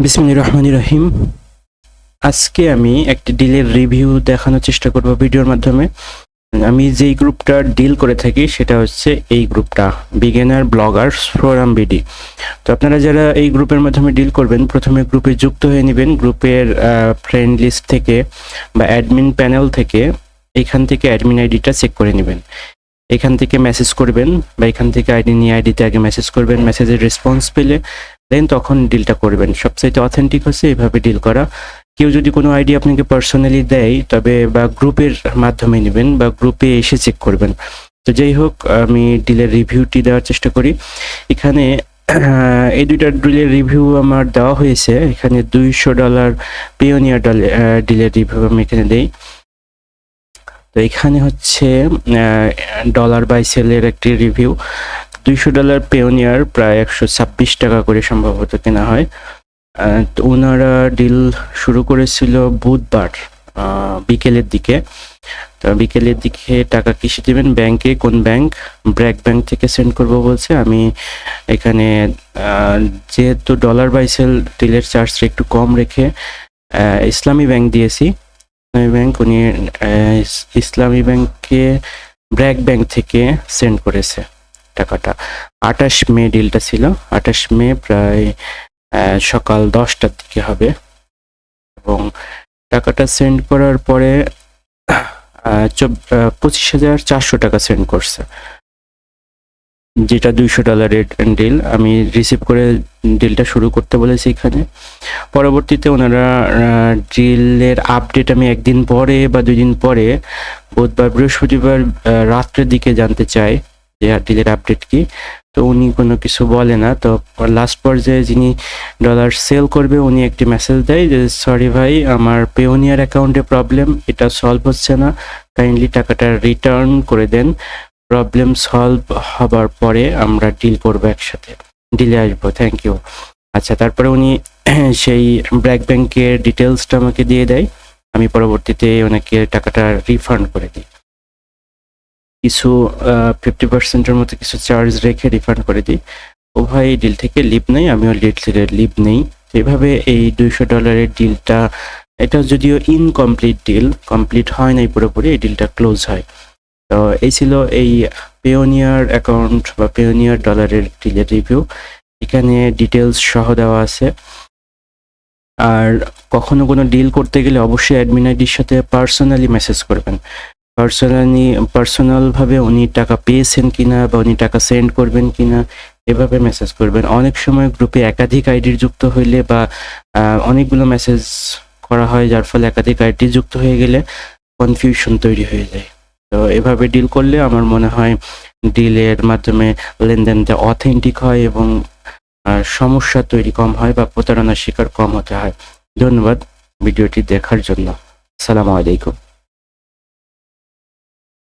বিসমিল্লাহির রহমানির রহিম। আজকে আমি একটি ডিলের রিভিউ দেখানোর চেষ্টা করব ভিডিওর মাধ্যমে। আমি যেই গ্রুপটার ডিল করে থাকি সেটা হচ্ছে এই গ্রুপটা, বিগিনার ব্লগার্স ফোরাম বিডি। তো আপনারা যারা এই গ্রুপের মাধ্যমে ডিল করবেন, প্রথমে গ্রুপে যুক্ত হয়ে নেবেন। গ্রুপের ফ্রেন্ড লিস্ট থেকে বা অ্যাডমিন প্যানেল থেকে এখান থেকে অ্যাডমিন আইডিটা চেক করে নেবেন। এখান থেকে মেসেজ করবেন বা এখান থেকে আইডি নিয়ে আইডিতে আগে মেসেজ করবেন। মেসেজের রেসপন্স পেলে দেন তখন ডিলটা করবেন। সবচাইতে অথেন্টিক হচ্ছে এইভাবে ডিল করা। কেউ যদি কোনো আইডি আপনাকে পার্সোনালি দেয় তবে বা গ্রুপের মাধ্যমে নেবেন বা গ্রুপে এসে চেক করবেন। তো যাই হোক, আমি ডিলের রিভিউটি দেওয়ার চেষ্টা করি। এখানে এই দুইটা ডিলের রিভিউ আমার দেওয়া হয়েছে। এখানে $200 পিওনিয়ার ডিলের রিভিউ আমি এখানে দেই। তো এখানে হচ্ছে ডলার বাই সেলের একটি রিভিউ। $200 পেওনিয়ার প্রায় 126 টাকা করে সম্ভবত কেনা হয়। তো ওনারা ডিল শুরু করেছিল বুধবার বিকেলের দিকে। তো বিকেলের দিকে টাকা কিসে দেবেন? ব্যাংকে। কোন ব্যাংক? ব্র্যাক ব্যাংক থেকে সেন্ড করব বলছে। আমি এখানে যেহেতু ডলার বাই সেল ডিলের চার্জটা একটু কম রেখে ইসলামী ব্যাংক দিয়েছি। ব্যাংক উনি ইসলামী ব্যাংকে ব্র্যাক ব্যাংক থেকে সেন্ড করেছে টাকাটা। 28 মে ডিলটা ছিল। 28 মে প্রায় সকাল 10টার দিকে হবে এবং টাকাটা সেন্ড করার পরে 25,400 টাকা সেন্ড করছে, যেটা $200 ডিল। আমি রিসিভ করে ডিলটা শুরু করতে বলেছি এখানে। পরবর্তীতে ওনারা ডিলের আপডেট আমি একদিন পরে বা 2 দিন পরে বুধবার বৃহস্পতিবার রাত্রের দিকে জানতে চাই যে ডিলের আপডেট কি। তো উনি কোনো কিছু বলে না। তো লাস্ট পর্যায়ে যিনি ডলার সেল করবে উনি একটি মেসেজ দেয় যে সরি ভাই, আমার পেওনিয়ার অ্যাকাউন্টে প্রবলেম, এটা সলভ হচ্ছে না, কাইন্ডলি টাকাটা রিটার্ন করে দেন। প্রবলেম সলভ হবার পরে আমরা ডিল করবো, একসাথে ডিলে আসবো, থ্যাংক ইউ। আচ্ছা, তারপরে উনি সেই ব্র্যাক ব্যাংকের ডিটেলসটা আমাকে দিয়ে দেয়। আমি পরবর্তীতে ওনাকে টাকাটা রিফান্ড করে দিই। কিছু 50%-এর মতো কিছু চার্জ রেখে রিফান্ড করে দিই। ও ভাই ডিল থেকে লিভ নেই, আমিও ডিল থেকে লিভ নেই। তো এভাবে এই $200 ডিলটা, এটা যদিও ইনকমপ্লিট ডিল, কমপ্লিট হয় নাই পুরোপুরি, এই ডিলটা ক্লোজ হয়। তো এই ছিল এই পেওনিয়ার অ্যাকাউন্ট বা পেওনিয়ার ডলারের ডিলের রিভিউ। এখানে ডিটেলস সহ দেওয়া আছে। আর কখনো কোনো ডিল করতে গেলে অবশ্যই অ্যাডমিন আইডির সাথে পার্সোনালি মেসেজ করবেন। পার্সোনালভাবে উনি টাকা পেয়েছেন কিনা বা উনি টাকা সেন্ড করবেন কিনা এভাবে মেসেজ করবেন। অনেক সময় গ্রুপে একাধিক আইডির যুক্ত হইলে বা অনেকগুলো মেসেজ করা হয়, যার ফলে একাধিক আইডি যুক্ত হয়ে গেলে কনফিউশন তৈরি হয়ে যায়। তো এভাবে ডিল করলে আমার মনে হয় ডিলের মাধ্যমে লেনদেনটা অথেন্টিক হয় এবং সমস্যা তৈরি কম হয় বা প্রতারণার শিকার কম হতে হয়। ধন্যবাদ ভিডিওটি দেখার জন্য। আসসালামু আলাইকুম।